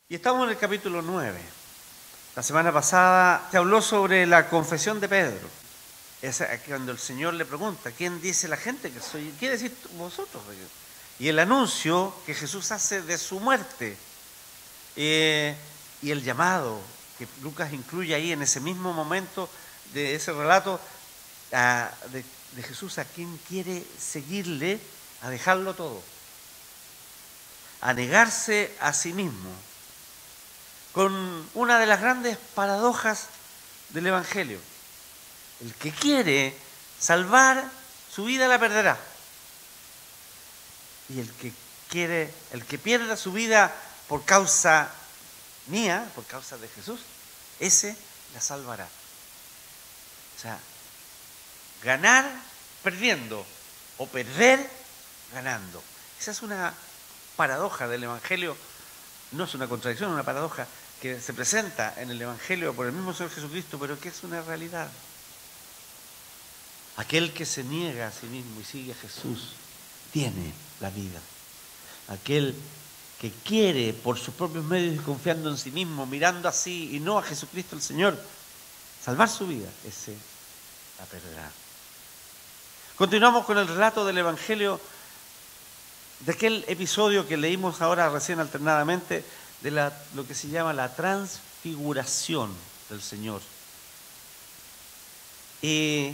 Y estamos en el capítulo 9. La semana pasada te habló sobre la confesión de Pedro. Es cuando el Señor le pregunta, ¿quién dice la gente que soy? ¿Qué decís vosotros? Y el anuncio que Jesús hace de su muerte. Y el llamado que Lucas incluye ahí en ese mismo momento de ese relato de Jesús a quien quiere seguirle, a dejarlo todo, a negarse a sí mismo, con una de las grandes paradojas del Evangelio. El que quiere salvar su vida la perderá. Y el que pierda su vida por causa mía, por causa de Jesús, ese la salvará. O sea, ganar perdiendo o perder ganando. Esa es una paradoja del Evangelio, no es una contradicción, es una paradoja que se presenta en el Evangelio por el mismo Señor Jesucristo, pero que es una realidad. Aquel que se niega a sí mismo y sigue a Jesús tiene la vida. Aquel que quiere por sus propios medios y confiando en sí mismo, mirando así y no a Jesucristo el Señor, salvar su vida, ese la perderá. Continuamos con el relato del Evangelio, de aquel episodio que leímos ahora recién alternadamente, de lo que se llama la transfiguración del Señor. Y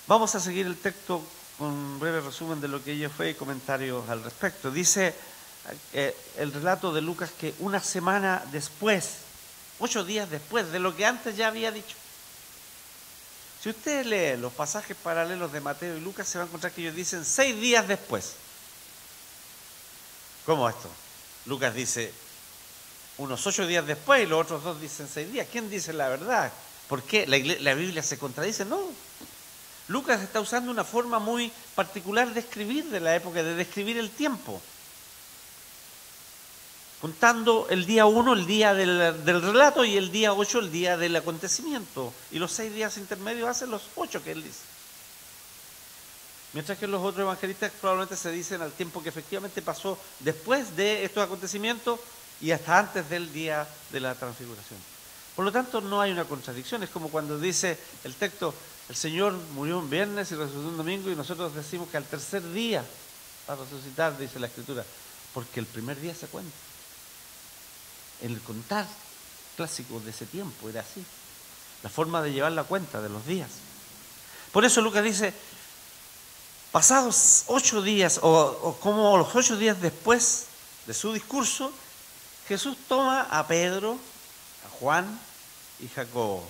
vamos a seguir el texto con un breve resumen de lo que ello fue y comentarios al respecto. Dice el relato de Lucas que una semana después, 8 días después de lo que antes ya había dicho. Si usted lee los pasajes paralelos de Mateo y Lucas, se va a encontrar que ellos dicen 6 días después. ¿Cómo esto? Lucas dice unos 8 días después y los otros 2 dicen 6 días. ¿Quién dice la verdad? ¿Por qué? ¿La Biblia se contradice? No. Lucas está usando una forma muy particular de escribir de la época, de describir el tiempo. Contando el día 1, el día del relato, y el día 8, el día del acontecimiento. Y los 6 días intermedios hacen los 8 que él dice. Mientras que los otros evangelistas probablemente se dicen al tiempo que efectivamente pasó después de estos acontecimientos y hasta antes del día de la transfiguración. Por lo tanto, no hay una contradicción. Es como cuando dice el texto, el Señor murió un viernes y resucitó un domingo, y nosotros decimos que al tercer día va a resucitar, dice la Escritura, porque el primer día se cuenta. El contar clásico de ese tiempo era así, la forma de llevar la cuenta de los días. Por eso Lucas dice, pasados 8 días, o como los 8 días después de su discurso, Jesús toma a Pedro, a Juan y Jacobo,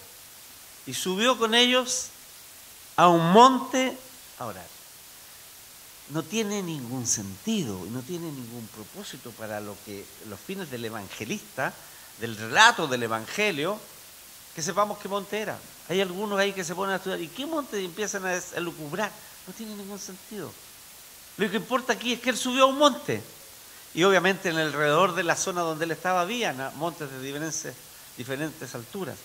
y subió con ellos a un monte a orar. No tiene ningún sentido y no tiene ningún propósito para los fines del evangelista, del relato del Evangelio, que sepamos qué monte era. Hay algunos ahí que se ponen a estudiar, ¿y qué monte? Y empiezan a lucubrar. No tiene ningún sentido. Lo que importa aquí es que él subió a un monte. Y obviamente en el alrededor de la zona donde él estaba había montes de diferentes alturas.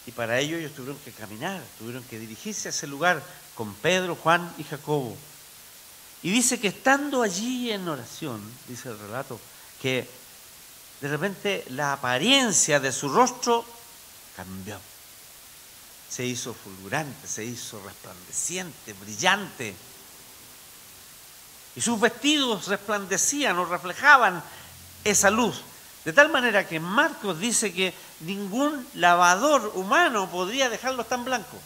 Y para ello ellos tuvieron que caminar, tuvieron que dirigirse a ese lugar con Pedro, Juan y Jacobo. Y dice que estando allí en oración, dice el relato, que de repente la apariencia de su rostro cambió. Se hizo fulgurante, se hizo resplandeciente, brillante. Y sus vestidos resplandecían o reflejaban esa luz. De tal manera que Marcos dice que ningún lavador humano podría dejarlos tan blancos.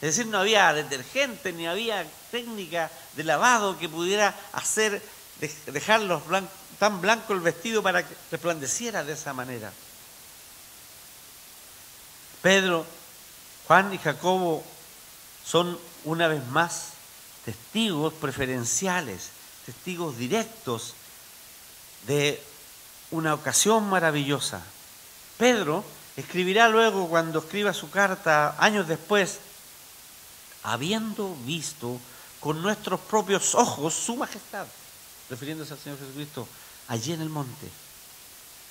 Es decir, no había detergente ni había técnica de lavado que pudiera dejarlos tan blanco el vestido para que resplandeciera de esa manera. Pedro, Juan y Jacobo son una vez más testigos preferenciales, testigos directos de una ocasión maravillosa. Pedro escribirá luego, cuando escriba su carta años después, habiendo visto con nuestros propios ojos su majestad, refiriéndose al Señor Jesucristo, allí en el monte.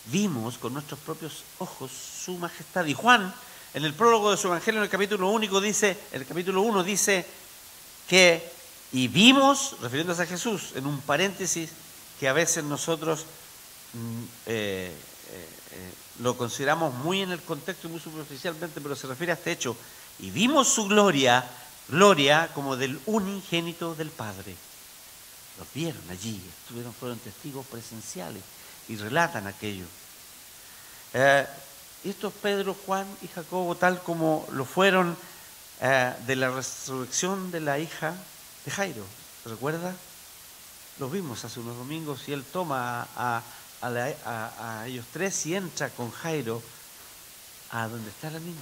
Vimos con nuestros propios ojos su majestad. Y Juan, en el prólogo de su Evangelio, en el capítulo 1, dice que, y vimos, refiriéndose a Jesús, en un paréntesis, que a veces nosotros lo consideramos muy en el contexto y muy superficialmente, pero se refiere a este hecho. Y vimos su gloria, gloria como del unigénito del Padre. Los vieron allí, fueron testigos presenciales y relatan aquello. Y estos Pedro, Juan y Jacobo, tal como lo fueron de la resurrección de la hija de Jairo, ¿se recuerda? Los vimos hace unos domingos y él toma a ellos tres y entra con Jairo a donde está la niña.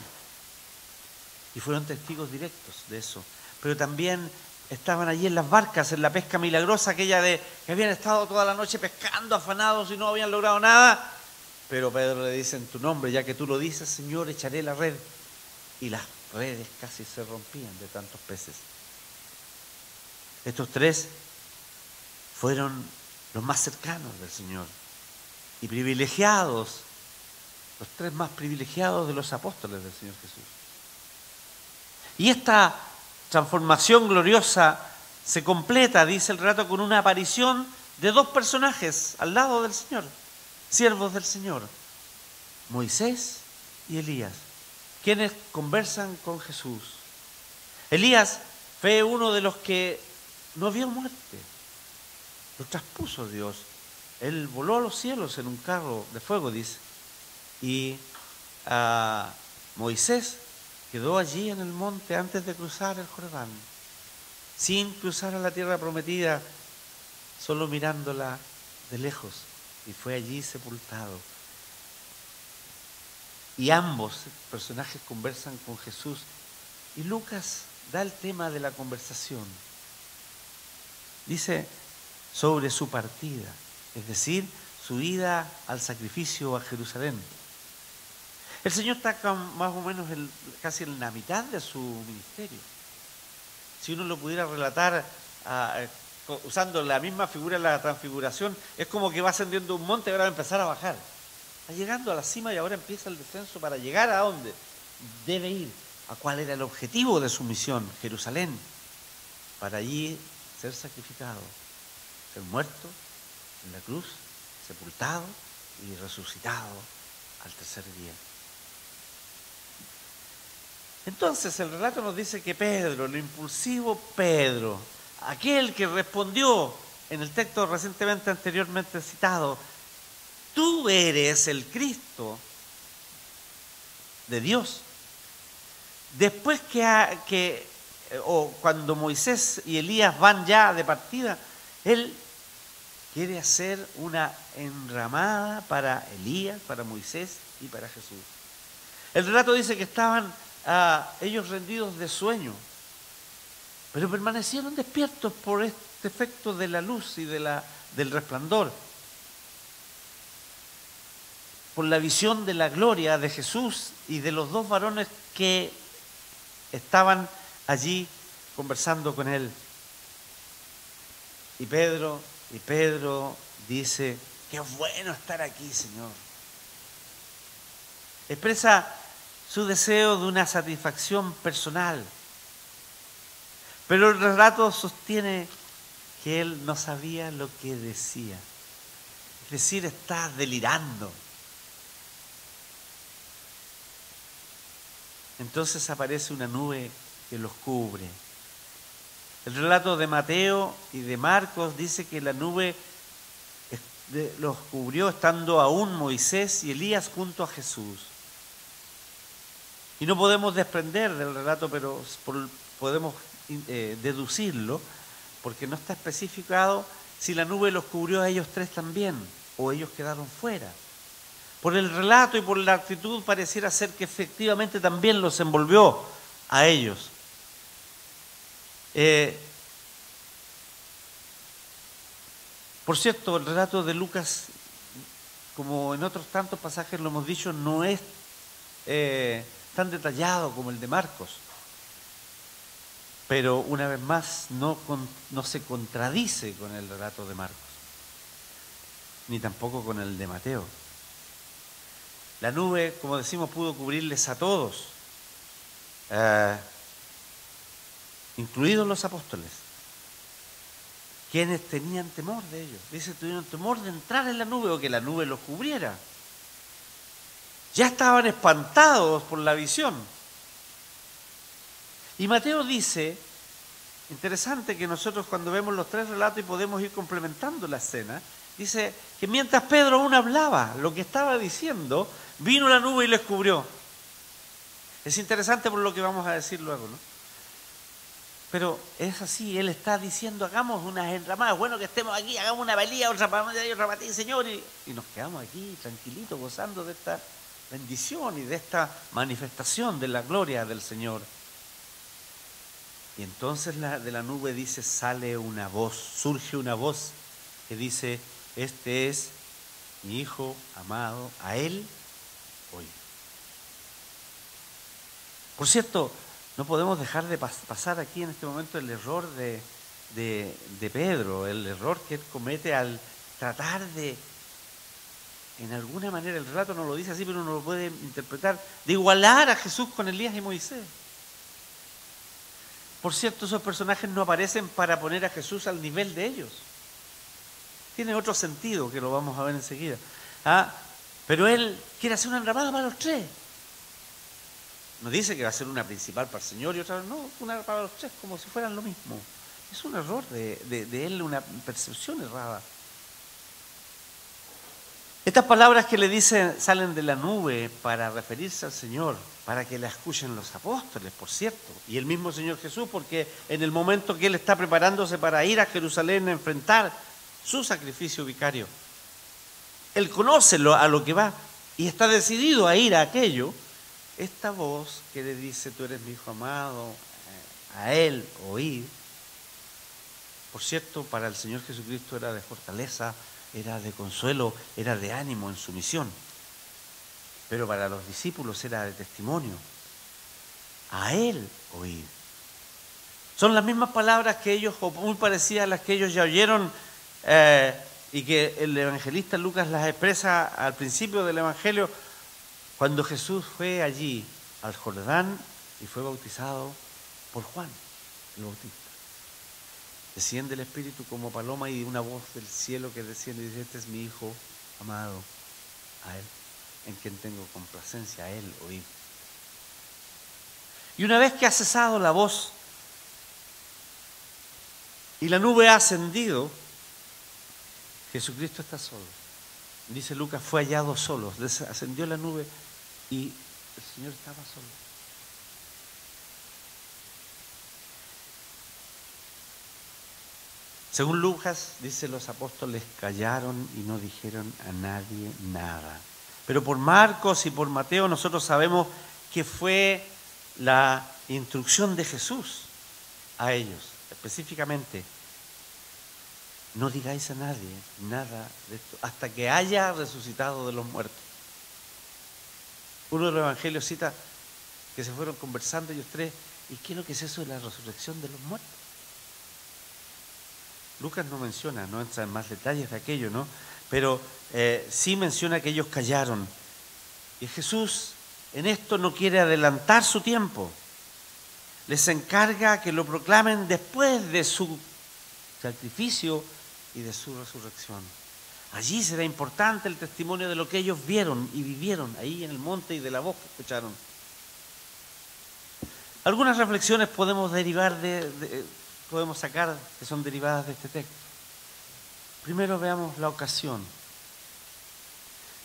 Y fueron testigos directos de eso. Pero también estaban allí en las barcas, en la pesca milagrosa, aquella de que habían estado toda la noche pescando, afanados y no habían logrado nada. Pero Pedro le dice: en tu nombre, ya que tú lo dices, Señor, echaré la red. Y las redes casi se rompían de tantos peces. Estos tres fueron los más cercanos del Señor y privilegiados, los tres más privilegiados de los apóstoles del Señor Jesús. Y esta transformación gloriosa se completa, dice el relato, con una aparición de dos personajes al lado del Señor, siervos del Señor, Moisés y Elías, quienes conversan con Jesús. Elías fue uno de los que no vio muerte, lo traspuso Dios. Él voló a los cielos en un carro de fuego, dice. Y Moisés quedó allí en el monte antes de cruzar el Jordán, sin cruzar a la tierra prometida, solo mirándola de lejos, y fue allí sepultado. Y ambos personajes conversan con Jesús, y Lucas da el tema de la conversación. Dice sobre su partida, es decir, su ida al sacrificio a Jerusalén. El Señor está más o menos casi en la mitad de su ministerio. Si uno lo pudiera relatar usando la misma figura de la transfiguración, es como que va ascendiendo un monte y ahora va a empezar a bajar. Va llegando a la cima y ahora empieza el descenso para llegar a dónde debe ir, a cuál era el objetivo de su misión, Jerusalén, para allí ser sacrificado, ser muerto en la cruz, sepultado y resucitado al tercer día. Entonces el relato nos dice que Pedro, el impulsivo Pedro, aquel que respondió en el texto recientemente anteriormente citado: tú eres el Cristo de Dios. Después cuando Moisés y Elías van ya de partida, él quiere hacer una enramada para Elías, para Moisés y para Jesús. El relato dice que estaban ellos rendidos de sueño, pero permanecieron despiertos por este efecto de la luz y del resplandor, por la visión de la gloria de Jesús y de los dos varones que estaban allí conversando con él. Y Pedro dice: qué bueno estar aquí, Señor. Expresa su deseo de una satisfacción personal. Pero el relato sostiene que él no sabía lo que decía. Es decir, está delirando. Entonces aparece una nube que los cubre. El relato de Mateo y de Marcos dice que la nube los cubrió estando aún Moisés y Elías junto a Jesús. Y no podemos desprender del relato, pero podemos deducirlo, porque no está especificado si la nube los cubrió a ellos tres también, o ellos quedaron fuera. Por el relato y por la actitud pareciera ser que efectivamente también los envolvió a ellos. Por cierto, el relato de Lucas, como en otros tantos pasajes lo hemos dicho, no es tan detallado como el de Marcos. Pero una vez más no se contradice con el relato de Marcos, ni tampoco con el de Mateo. La nube, como decimos, pudo cubrirles a todos, incluidos los apóstoles. quienes tenían temor de ellos. Dice, tuvieron temor de entrar en la nube o que la nube los cubriera. Ya estaban espantados por la visión. Y Mateo dice, interesante que nosotros cuando vemos los tres relatos y podemos ir complementando la escena, dice que mientras Pedro aún hablaba lo que estaba diciendo, vino la nube y les cubrió. Es interesante por lo que vamos a decir luego, ¿no? Pero es así, él está diciendo, hagamos unas enramadas, bueno que estemos aquí, hagamos una valía, otra para allá y otra para ti, Señor, y nos quedamos aquí tranquilitos, gozando de esta bendición y de esta manifestación de la gloria del Señor. Y entonces de la nube dice, sale una voz, surge una voz que dice, este es mi Hijo amado, a él oíd. Por cierto, no podemos dejar de pasar aquí en este momento el error de Pedro, el error que él comete al tratar de, en alguna manera, el relato no lo dice así, pero uno lo puede interpretar, de igualar a Jesús con Elías y Moisés. Por cierto, esos personajes no aparecen para poner a Jesús al nivel de ellos. Tiene otro sentido que lo vamos a ver enseguida. Pero él quiere hacer una enramada para los tres. No dice que va a ser una principal para el Señor y otra, no, una para los tres, como si fueran lo mismo. Es un error de él, una percepción errada. Estas palabras que le dicen salen de la nube para referirse al Señor, para que la escuchen los apóstoles, por cierto, y el mismo Señor Jesús, porque en el momento que Él está preparándose para ir a Jerusalén a enfrentar su sacrificio vicario, Él conoce a lo que va y está decidido a ir a aquello. Esta voz que le dice, tú eres mi Hijo amado, a Él oíd, por cierto, para el Señor Jesucristo era de fortaleza, era de consuelo, era de ánimo en su misión. Pero para los discípulos era de testimonio. A Él oíd. Son las mismas palabras que ellos, o muy parecidas a las que ellos ya oyeron, y que el evangelista Lucas las expresa al principio del Evangelio, cuando Jesús fue allí al Jordán y fue bautizado por Juan el Bautista. Desciende el Espíritu como paloma y una voz del cielo que desciende y dice, este es mi Hijo amado, a Él, en quien tengo complacencia, a Él oíd. Y una vez que ha cesado la voz y la nube ha ascendido, Jesucristo está solo. Dice Lucas, fue hallado solo, ascendió la nube y el Señor estaba solo. Según Lucas, dice, los apóstoles callaron y no dijeron a nadie nada. Pero por Marcos y por Mateo nosotros sabemos que fue la instrucción de Jesús a ellos, específicamente. No digáis a nadie nada de esto, hasta que haya resucitado de los muertos. Uno de los evangelios cita que se fueron conversando ellos tres, ¿y qué es lo que es eso de la resurrección de los muertos? Lucas no menciona, no entra en más detalles de aquello, ¿no? Pero sí menciona que ellos callaron. Y Jesús en esto no quiere adelantar su tiempo. Les encarga que lo proclamen después de su sacrificio y de su resurrección. Allí será importante el testimonio de lo que ellos vieron y vivieron ahí en el monte y de la voz que escucharon. Algunas reflexiones podemos podemos sacar que son derivadas de este texto. Primero veamos la ocasión.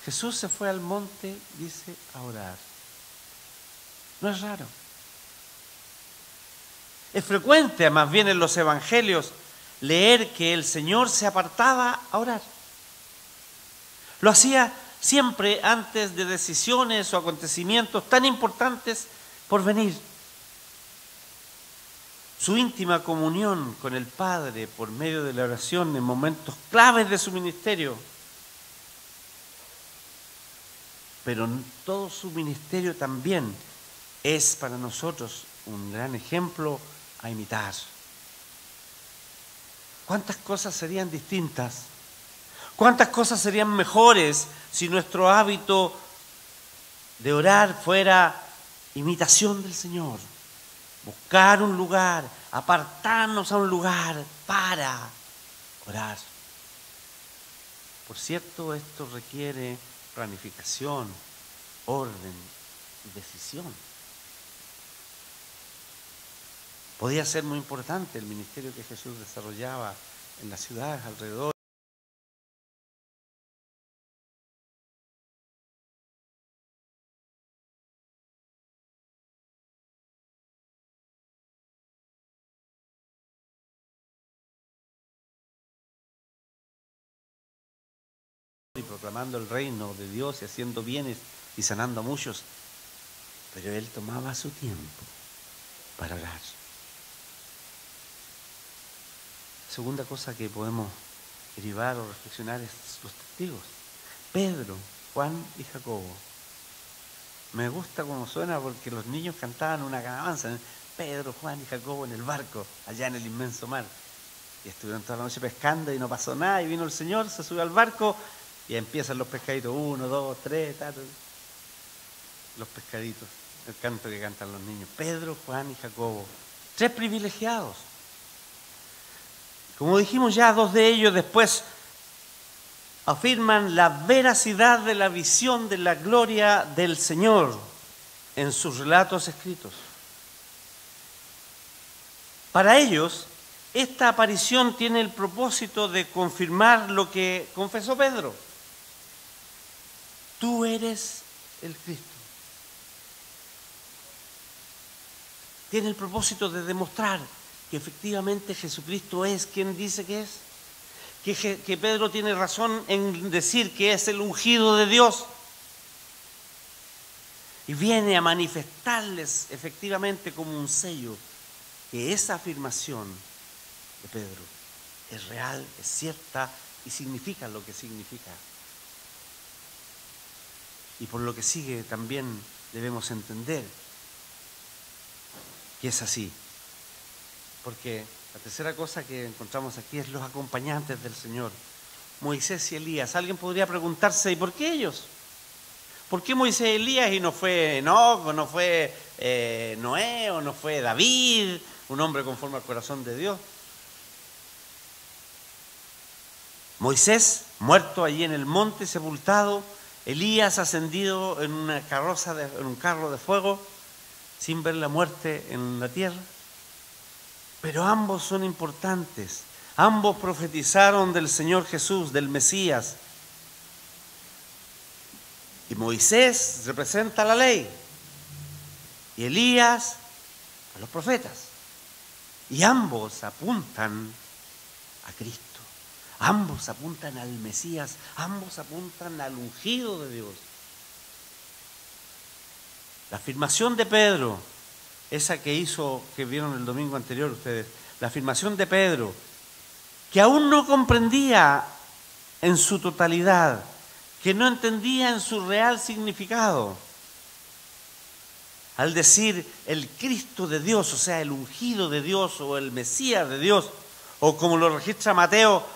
Jesús se fue al monte, dice, a orar. No es raro. Es frecuente, más bien en los evangelios, leer que el Señor se apartaba a orar. Lo hacía siempre antes de decisiones o acontecimientos tan importantes por venir. Su íntima comunión con el Padre por medio de la oración en momentos claves de su ministerio. Pero todo su ministerio también es para nosotros un gran ejemplo a imitar. ¿Cuántas cosas serían distintas? ¿Cuántas cosas serían mejores si nuestro hábito de orar fuera imitación del Señor? Buscar un lugar, apartarnos a un lugar para orar. Por cierto, esto requiere planificación, orden y decisión. Podía ser muy importante el ministerio que Jesús desarrollaba en las ciudades alrededor. Y proclamando el reino de Dios y haciendo bienes y sanando a muchos. Pero él tomaba su tiempo para orar. Segunda cosa que podemos derivar o reflexionar es los testigos. Pedro, Juan y Jacobo. Me gusta cómo suena porque los niños cantaban una alabanza. Pedro, Juan y Jacobo en el barco, allá en el inmenso mar. Y estuvieron toda la noche pescando y no pasó nada. Y vino el Señor, se subió al barco y empiezan los pescaditos. 1, 2, 3, los pescaditos. El canto que cantan los niños. Pedro, Juan y Jacobo. 3 privilegiados. Como dijimos ya, 2 de ellos después afirman la veracidad de la visión de la gloria del Señor en sus relatos escritos. Para ellos, esta aparición tiene el propósito de confirmar lo que confesó Pedro. Tú eres el Cristo. Tiene el propósito de demostrar que efectivamente Jesucristo es quien dice que es. Que Pedro tiene razón en decir que es el ungido de Dios. Y viene a manifestarles efectivamente como un sello que esa afirmación de Pedro es real, es cierta y significa lo que significa. Y por lo que sigue también debemos entender que es así. Porque la tercera cosa que encontramos aquí es los acompañantes del Señor, Moisés y Elías. Alguien podría preguntarse, ¿y por qué ellos? ¿Por qué Moisés y Elías y no fue Enoc, o no fue Noé, o no fue David, un hombre conforme al corazón de Dios? Moisés, muerto allí en el monte, sepultado. Elías ascendido en una carroza, en un carro de fuego, sin ver la muerte en la tierra. Pero ambos son importantes. Ambos profetizaron del Señor Jesús, del Mesías. Y Moisés representa la ley. Y Elías a los profetas. Y ambos apuntan a Cristo. Ambos apuntan al Mesías. Ambos apuntan al ungido de Dios. La afirmación de Pedro, esa que hizo, que vieron el domingo anterior ustedes, la afirmación de Pedro, que aún no comprendía en su totalidad, que no entendía en su real significado, al decir el Cristo de Dios, o sea, el ungido de Dios o el Mesías de Dios, o como lo registra Mateo,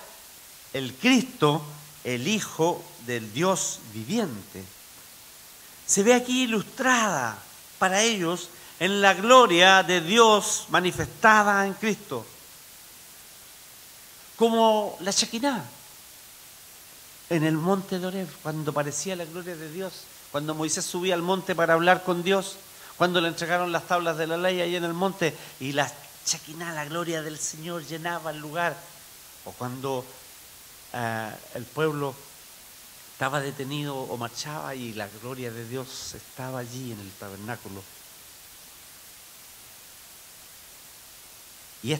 el Cristo, el Hijo del Dios viviente. Se ve aquí ilustrada para ellos en la gloria de Dios manifestada en Cristo, como la Shekinah en el monte de Oreb, cuando parecía la gloria de Dios, cuando Moisés subía al monte para hablar con Dios, cuando le entregaron las tablas de la ley ahí en el monte y la Shekinah, la gloria del Señor, llenaba el lugar, o cuando el pueblo estaba detenido o marchaba y la gloria de Dios estaba allí en el tabernáculo. Y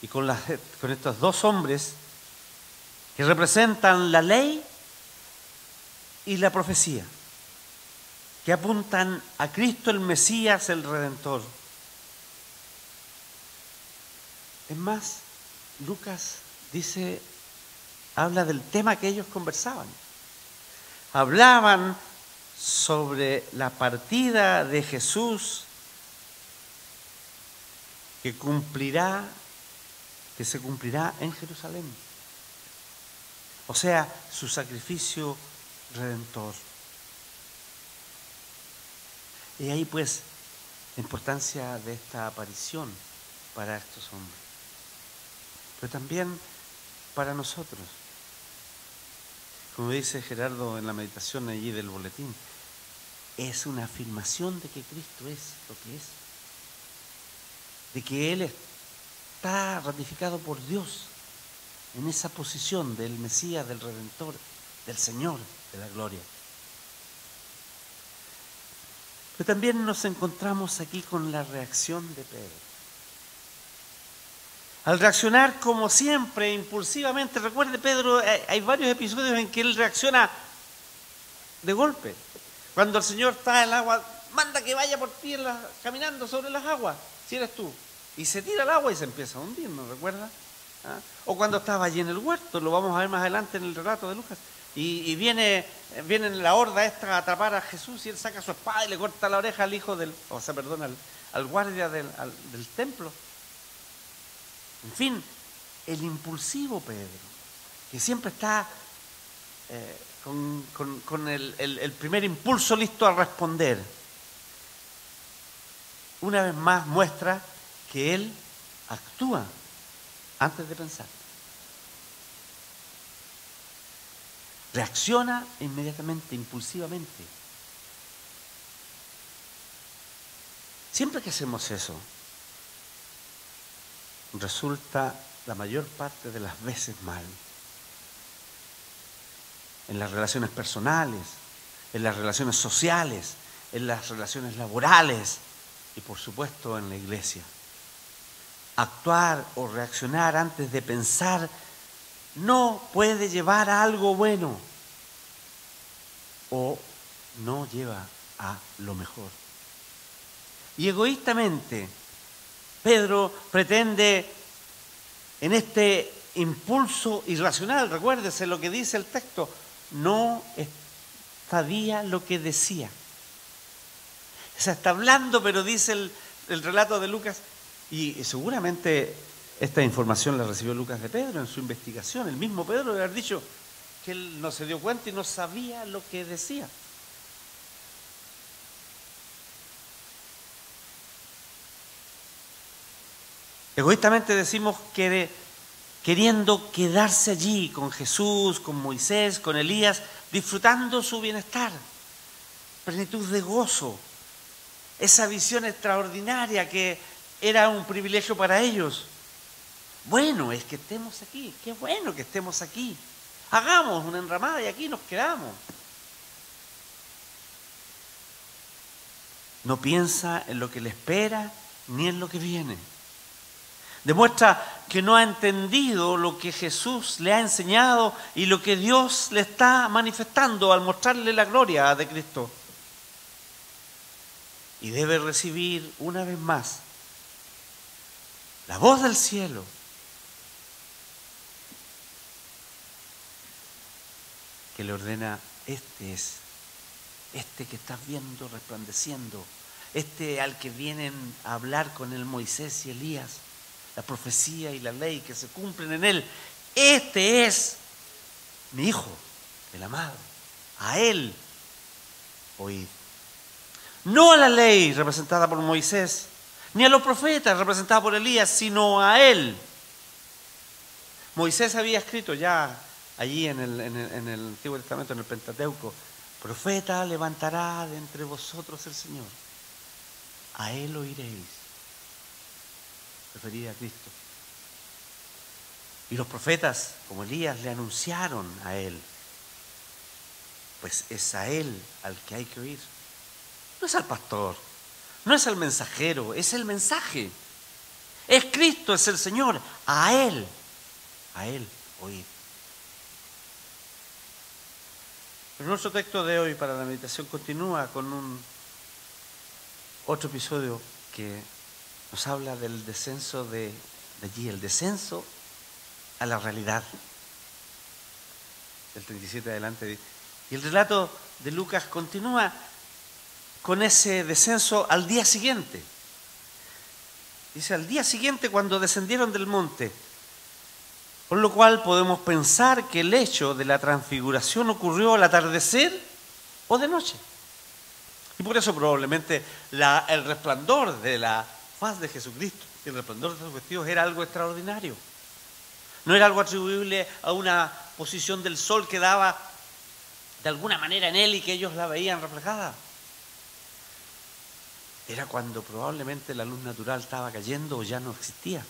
con estos 2 hombres que representan la ley y la profecía, que apuntan a Cristo el Mesías, el Redentor. Es más, Lucas habla del tema que ellos conversaban. Hablaban sobre la partida de Jesús que se cumplirá en Jerusalén. O sea, su sacrificio redentor. Y ahí pues la importancia de esta aparición para estos hombres. pero también para nosotros. Como dice Gerardo en la meditación allí del boletín, es una afirmación de que Cristo es lo que es, de que Él está ratificado por Dios en esa posición del Mesías, del Redentor, del Señor de la gloria. Pero también nos encontramos aquí con la reacción de Pedro. Al reaccionar como siempre, impulsivamente, recuerde Pedro, hay varios episodios en que él reacciona de golpe. Cuando el Señor está en el agua, manda que vaya por ti caminando sobre las aguas, si eres tú. Y se tira al agua y se empieza a hundir, ¿no recuerda? ¿Ah? O cuando estaba allí en el huerto, lo vamos a ver más adelante en el relato de Lucas. Y viene la horda esta a atrapar a Jesús y él saca su espada y le corta la oreja al hijo al guardia del templo. En fin, el impulsivo Pedro, que siempre está con el primer impulso listo a responder, una vez más muestra que él actúa antes de pensar. Reacciona inmediatamente, impulsivamente. Siempre que hacemos eso, resulta la mayor parte de las veces mal. En las relaciones personales, en las relaciones sociales, en las relaciones laborales y por supuesto en la iglesia. Actuar o reaccionar antes de pensar no puede llevar a algo bueno o no lleva a lo mejor. Y egoístamente, Pedro pretende en este impulso irracional, recuérdese lo que dice el texto, no sabía lo que decía. O sea, está hablando, pero dice el relato de Lucas, y seguramente esta información la recibió Lucas de Pedro en su investigación. El mismo Pedro debe haber dicho que él no se dio cuenta y no sabía lo que decía. Egoístamente decimos que queriendo quedarse allí con Jesús, con Moisés, con Elías, disfrutando su bienestar, plenitud de gozo, esa visión extraordinaria que era un privilegio para ellos. Bueno, es que estemos aquí, qué bueno que estemos aquí. Hagamos una enramada y aquí nos quedamos. No piensa en lo que le espera ni en lo que viene. Demuestra que no ha entendido lo que Jesús le ha enseñado y lo que Dios le está manifestando al mostrarle la gloria de Cristo. Y debe recibir una vez más la voz del cielo que le ordena: este es, este que estás viendo resplandeciendo, este al que vienen a hablar con él Moisés y Elías, la profecía y la ley que se cumplen en él. Este es mi Hijo, el amado. A él oíd. No a la ley representada por Moisés, ni a los profetas representados por Elías, sino a él. Moisés había escrito ya allí en el Antiguo Testamento, en el Pentateuco: profeta levantará de entre vosotros el Señor. A él oiréis. Referida a Cristo. Y los profetas, como Elías, le anunciaron a él. Pues es a él al que hay que oír. No es al pastor, no es al mensajero, es el mensaje. Es Cristo, es el Señor. A él oír. Pero nuestro texto de hoy para la meditación continúa con otro episodio que nos habla del descenso de allí, el descenso a la realidad. Del 37 adelante. Y el relato de Lucas continúa con ese descenso al día siguiente. Dice: al día siguiente, cuando descendieron del monte. Por lo cual podemos pensar que el hecho de la transfiguración ocurrió al atardecer o de noche. Y por eso probablemente el resplandor de la faz de Jesucristo, el resplandor de sus vestidos era algo extraordinario. no era algo atribuible a una posición del sol que daba de alguna manera en él y que ellos la veían reflejada. Era cuando probablemente la luz natural estaba cayendo o ya no existía.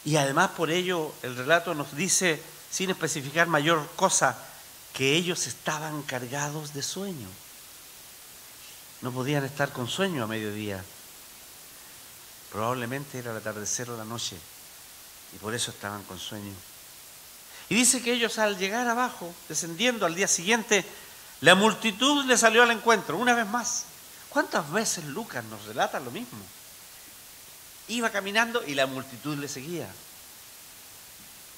Y además por ello el relato nos dice, sin especificar mayor cosa, que ellos estaban cargados de sueño. No podían estar con sueño a mediodía. Probablemente era el atardecer o la noche y por eso estaban con sueño. Y dice que ellos al llegar abajo, descendiendo al día siguiente, la multitud le salió al encuentro, una vez más. ¿Cuántas veces Lucas nos relata lo mismo? Iba caminando y la multitud le seguía.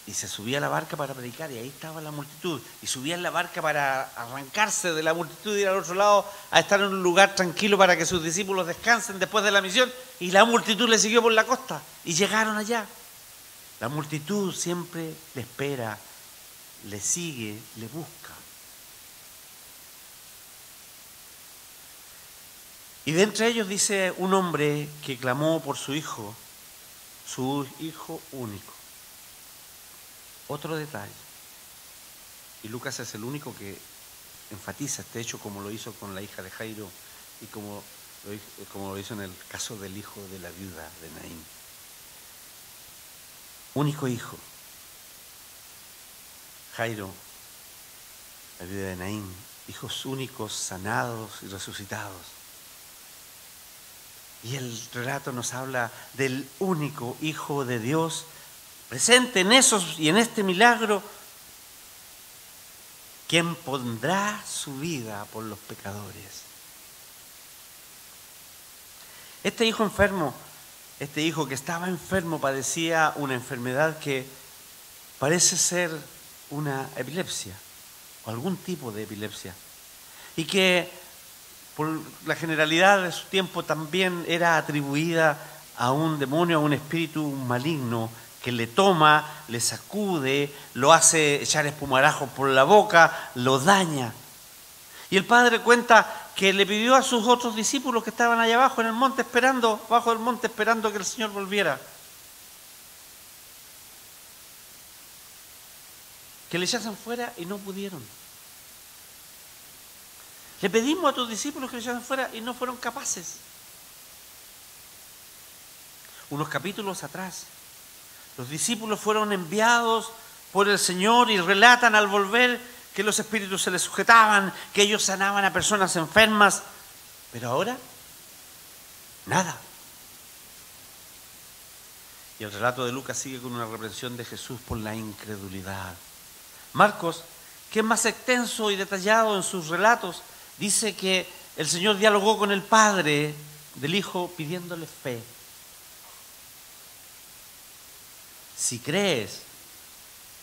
Y se subía a la barca para predicar y ahí estaba la multitud. Y subía en la barca para arrancarse de la multitud y ir al otro lado a estar en un lugar tranquilo para que sus discípulos descansen después de la misión. Y la multitud le siguió por la costa y llegaron allá. La multitud siempre le espera, le sigue, le busca. Y de entre ellos dice un hombre que clamó por su hijo único. Otro detalle. Y Lucas es el único que enfatiza este hecho como lo hizo con la hija de Jairo y como lo hizo en el caso del hijo de la viuda de Naín. Único hijo. Jairo, la viuda de Naín, hijos únicos, sanados y resucitados. Y el relato nos habla del único Hijo de Dios presente en esos y en este milagro, quien pondrá su vida por los pecadores. Este hijo enfermo, este hijo que estaba enfermo, padecía una enfermedad que parece ser una epilepsia o algún tipo de epilepsia y que por la generalidad de su tiempo también era atribuida a un demonio, a un espíritu maligno que le toma, le sacude, lo hace echar espumarajos por la boca, lo daña. Y el padre cuenta que le pidió a sus otros discípulos que estaban allá abajo en el monte bajo el monte esperando que el Señor volviera, que le echasen fuera y no pudieron. Le pedimos a tus discípulos que le echasen fuera y no fueron capaces. Unos capítulos atrás, los discípulos fueron enviados por el Señor y relatan al volver que los espíritus se les sujetaban, que ellos sanaban a personas enfermas, pero ahora, nada. Y el relato de Lucas sigue con una reprensión de Jesús por la incredulidad. Marcos, que es más extenso y detallado en sus relatos, dice que el Señor dialogó con el padre del hijo pidiéndole fe. Si crees,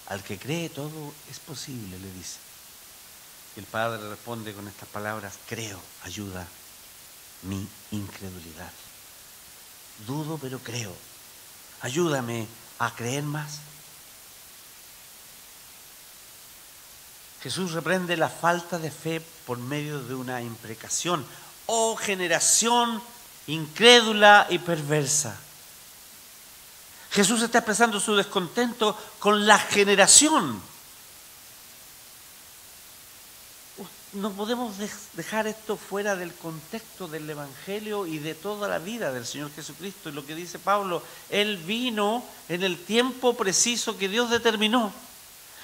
al que cree todo es posible, le dice. Y el padre le responde con estas palabras: creo, ayuda mi incredulidad. Dudo, pero creo. Ayúdame a creer más. Jesús reprende la falta de fe por medio de una imprecación. ¡Oh, generación incrédula y perversa! Jesús está expresando su descontento con la generación. No podemos dejar esto fuera del contexto del Evangelio y de toda la vida del Señor Jesucristo. Y lo que dice Pablo, Él vino en el tiempo preciso que Dios determinó.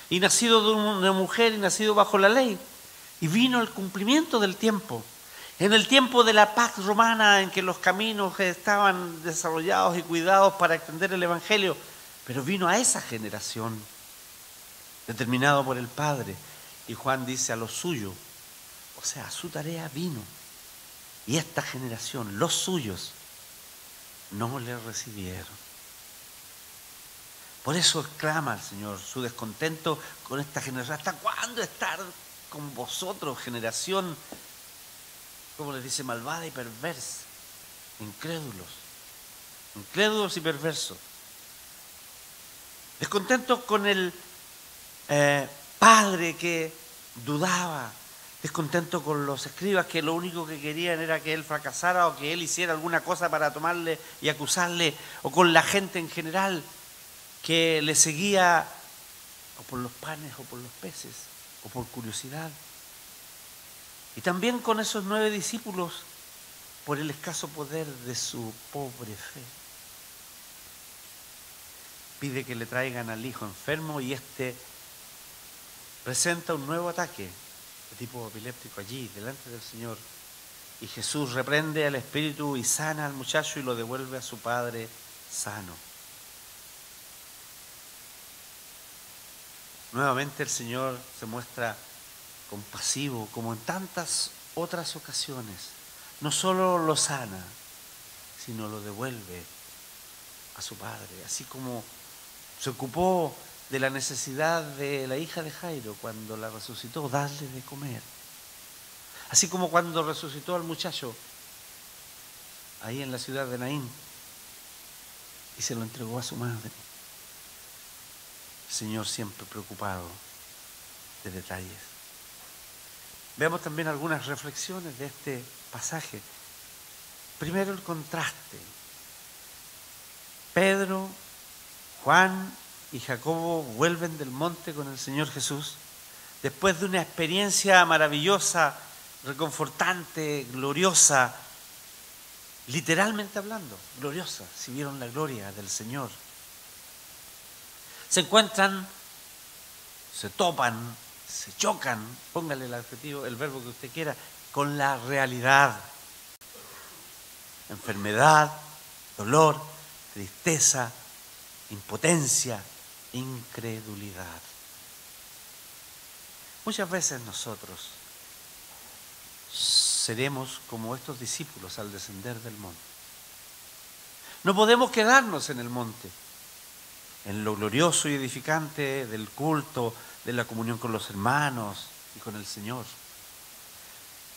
Y nacido de una mujer y nacido bajo la ley. Y vino el cumplimiento del tiempo. En el tiempo de la Pax Romana, en que los caminos estaban desarrollados y cuidados para extender el Evangelio, pero vino a esa generación, determinado por el Padre. Y Juan dice a los suyos, o sea, su tarea vino. Y esta generación, los suyos, no le recibieron. Por eso exclama el Señor su descontento con esta generación. ¿Hasta cuándo estar con vosotros, generación, como les dice, malvada y perversa? Incrédulos y perversos. Descontentos con el padre que dudaba. Descontento con los escribas que lo único que querían era que él fracasara o que él hiciera alguna cosa para tomarle y acusarle, o con la gente en general. que le seguía o por los panes o por los peces o por curiosidad. Y también con esos 9 discípulos por el escaso poder de su pobre fe. Pide que le traigan al hijo enfermo y este presenta un nuevo ataque de tipo epiléptico allí, delante del Señor. Y Jesús reprende al espíritu y sana al muchacho y lo devuelve a su padre sano. Nuevamente el Señor se muestra compasivo, como en tantas otras ocasiones. No solo lo sana, sino lo devuelve a su padre. Así como se ocupó de la necesidad de la hija de Jairo cuando la resucitó, darle de comer. Así como cuando resucitó al muchacho ahí en la ciudad de Naín y se lo entregó a su madre. El Señor siempre preocupado de detalles. Veamos también algunas reflexiones de este pasaje. Primero, el contraste. Pedro, Juan y Jacobo vuelven del monte con el Señor Jesús después de una experiencia maravillosa, reconfortante, gloriosa, literalmente hablando, gloriosa, si vieron la gloria del Señor. Se encuentran, se topan, se chocan, póngale el adjetivo, el verbo que usted quiera, con la realidad. Enfermedad, dolor, tristeza, impotencia, incredulidad. Muchas veces nosotros seremos como estos discípulos al descender del monte. No podemos quedarnos en el monte, en lo glorioso y edificante del culto, de la comunión con los hermanos y con el Señor.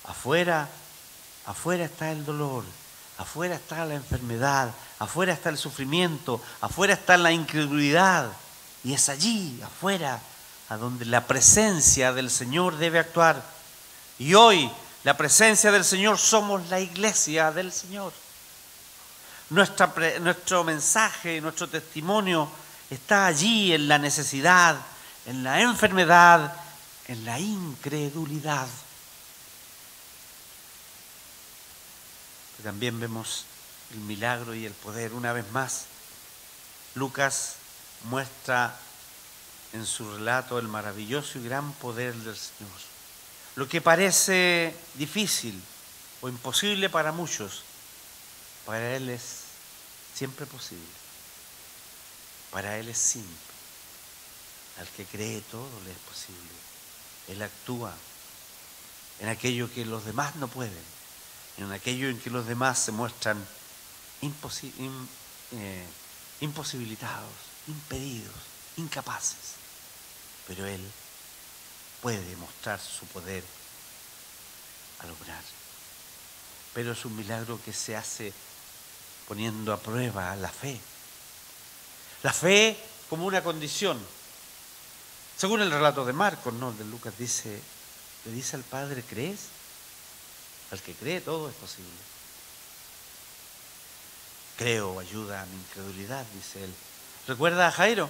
Afuera está el dolor, afuera está la enfermedad, afuera está el sufrimiento, afuera está la incredulidad. Y es allí, afuera, a donde la presencia del Señor debe actuar. Y hoy, la presencia del Señor somos la iglesia del Señor. Nuestro mensaje, nuestro testimonio está allí en la necesidad, en la enfermedad, en la incredulidad. También vemos el milagro y el poder. Una vez más, Lucas muestra en su relato el maravilloso y gran poder del Señor. Lo que parece difícil o imposible para muchos, para Él es siempre posible. Para Él es simple. Al que cree todo le es posible. Él actúa en aquello que los demás no pueden, en aquello en que los demás se muestran imposibilitados, impedidos, incapaces. Pero Él puede mostrar su poder al obrar. Pero es un milagro que se hace poniendo a prueba la fe. La fe como una condición. Según el relato de Marcos, no, de Lucas, le dice al Padre, ¿crees? Al que cree todo es posible. Creo, ayuda a mi incredulidad, dice él. ¿Recuerda a Jairo?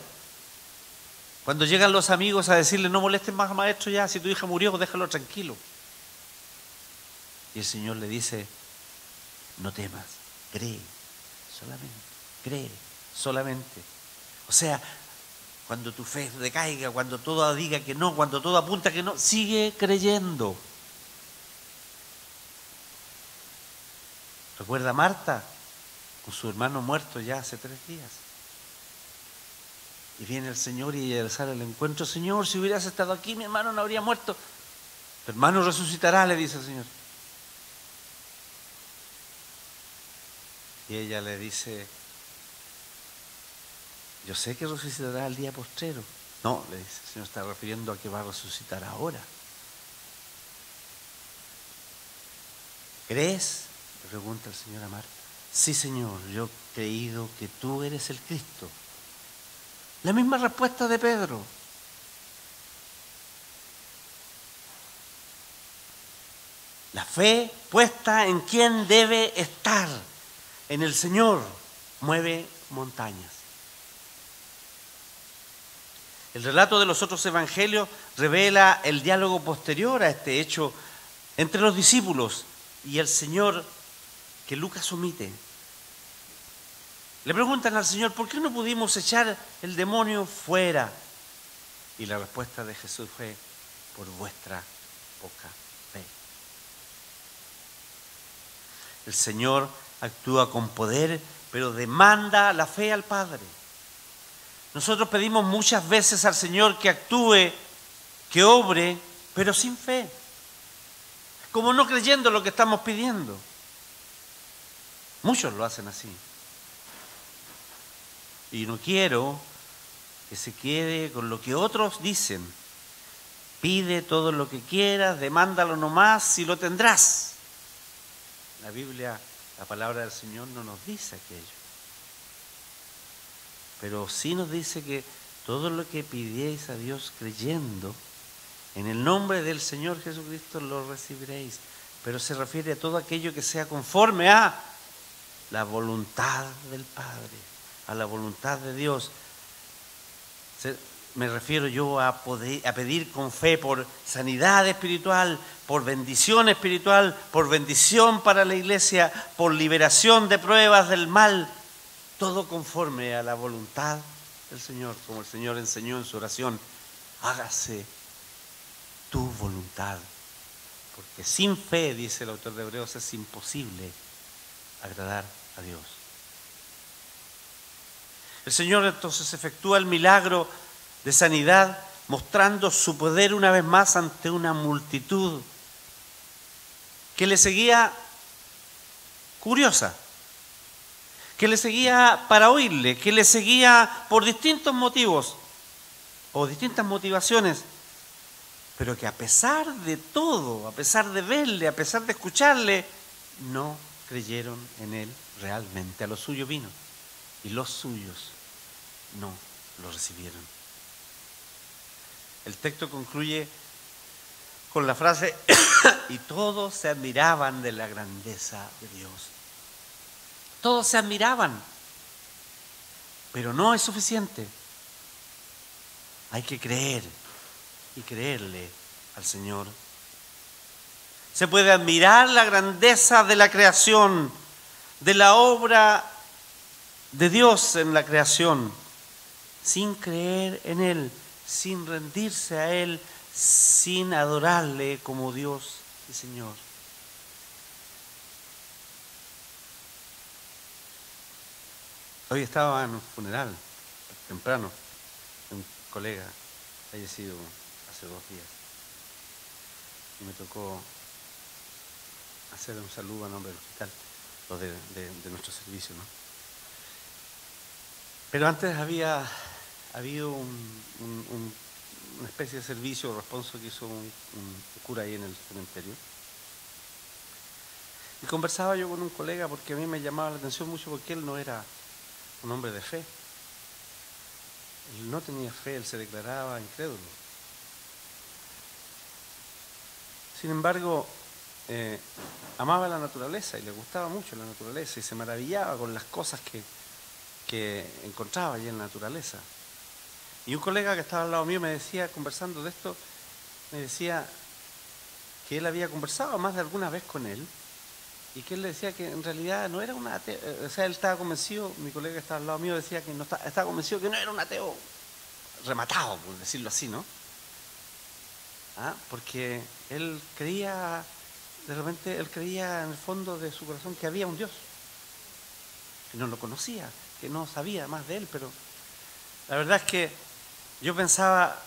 Cuando llegan los amigos a decirle, no molesten más al maestro ya, si tu hija murió, déjalo tranquilo. Y el Señor le dice, no temas, cree solamente. O sea, cuando tu fe decaiga, cuando todo diga que no, cuando todo apunta que no, sigue creyendo. ¿Recuerda a Marta? Con su hermano muerto ya hace 3 días. Y viene el Señor y ella sale al encuentro. Señor, si hubieras estado aquí, mi hermano no habría muerto. Tu hermano resucitará, le dice el Señor. Y ella le dice, yo sé que resucitará al día postrero. No, le dice, el Señor está refiriendo a que va a resucitar ahora. ¿Crees? Le pregunta el Señor a Marta. Sí, Señor, yo he creído que tú eres el Cristo. La misma respuesta de Pedro. La fe puesta en quién debe estar, en el Señor, mueve montañas. El relato de los otros evangelios revela el diálogo posterior a este hecho entre los discípulos y el Señor que Lucas omite. Le preguntan al Señor, ¿por qué no pudimos echar el demonio fuera? Y la respuesta de Jesús fue, por vuestra poca fe. El Señor actúa con poder, pero demanda la fe al Padre. Nosotros pedimos muchas veces al Señor que actúe, que obre, pero sin fe. Como no creyendo lo que estamos pidiendo. Muchos lo hacen así. Y no quiero que se quede con lo que otros dicen. Pide todo lo que quieras, demándalo nomás y lo tendrás. La Biblia, la palabra del Señor no nos dice aquello. Pero sí nos dice que todo lo que pidiéis a Dios creyendo, en el nombre del Señor Jesucristo lo recibiréis. Pero se refiere a todo aquello que sea conforme a la voluntad del Padre, a la voluntad de Dios. Me refiero yo a pedir con fe por sanidad espiritual, por bendición espiritual, por bendición para la iglesia, por liberación de pruebas del mal, todo conforme a la voluntad del Señor, como el Señor enseñó en su oración, hágase tu voluntad, porque sin fe, dice el autor de Hebreos, es imposible agradar a Dios. El Señor entonces efectúa el milagro de sanidad, mostrando su poder una vez más ante una multitud que le seguía curiosa, que le seguía para oírle, que le seguía por distintos motivos o distintas motivaciones, pero que a pesar de todo, a pesar de verle, a pesar de escucharle, no creyeron en él realmente. A los suyos vino y los suyos no lo recibieron. El texto concluye con la frase, y todos se admiraban de la grandeza de Dios. Todos se admiraban, pero no es suficiente. Hay que creer y creerle al Señor. Se puede admirar la grandeza de la creación, de la obra de Dios en la creación, sin creer en Él, sin rendirse a Él, sin adorarle como Dios y Señor. Hoy estaba en un funeral, temprano, de un colega fallecido hace 2 días. Y me tocó hacer un saludo a nombre del hospital, o de nuestro servicio, ¿no? Pero antes había habido una especie de servicio o responso que hizo un cura ahí en el cementerio. Y conversaba yo con un colega porque a mí me llamaba la atención mucho porque él no era un hombre de fe. Él no tenía fe, él se declaraba incrédulo. Sin embargo, amaba la naturaleza y le gustaba mucho la naturaleza y se maravillaba con las cosas que encontraba allí en la naturaleza. Y un colega que estaba al lado mío me decía, conversando de esto, me decía que él había conversado más de alguna vez con él y que él le decía que en realidad no era un ateo, o sea, él estaba convencido, mi colega que estaba al lado mío decía que no estaba convencido que no era un ateo rematado, por decirlo así, ¿no? Porque él creía, de repente él creía en el fondo de su corazón que había un Dios, que no lo conocía, que no sabía más de él, pero la verdad es que yo pensaba,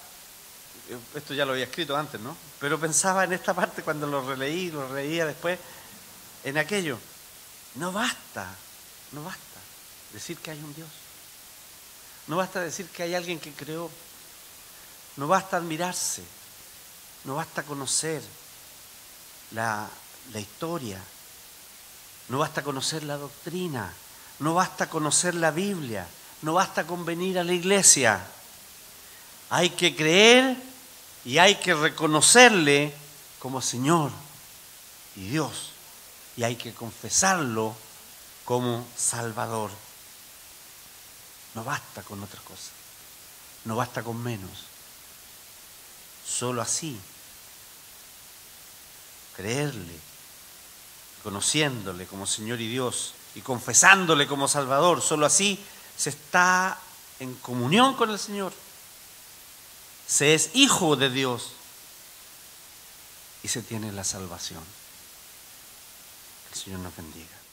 esto ya lo había escrito antes, ¿no? Pero pensaba en esta parte cuando lo releía después, en aquello. No basta decir que hay un Dios. No basta decir que hay alguien que creó. No basta admirarse. No basta conocer la historia. No basta conocer la doctrina. No basta conocer la Biblia. No basta con venir a la iglesia. Hay que creer y hay que reconocerle como Señor y Dios. Y hay que confesarlo como Salvador. No basta con otra cosa. No basta con menos. Solo así, creerle, conociéndole como Señor y Dios y confesándole como Salvador, solo así se está en comunión con el Señor. Se es hijo de Dios y se tiene la salvación. Que el Señor nos bendiga.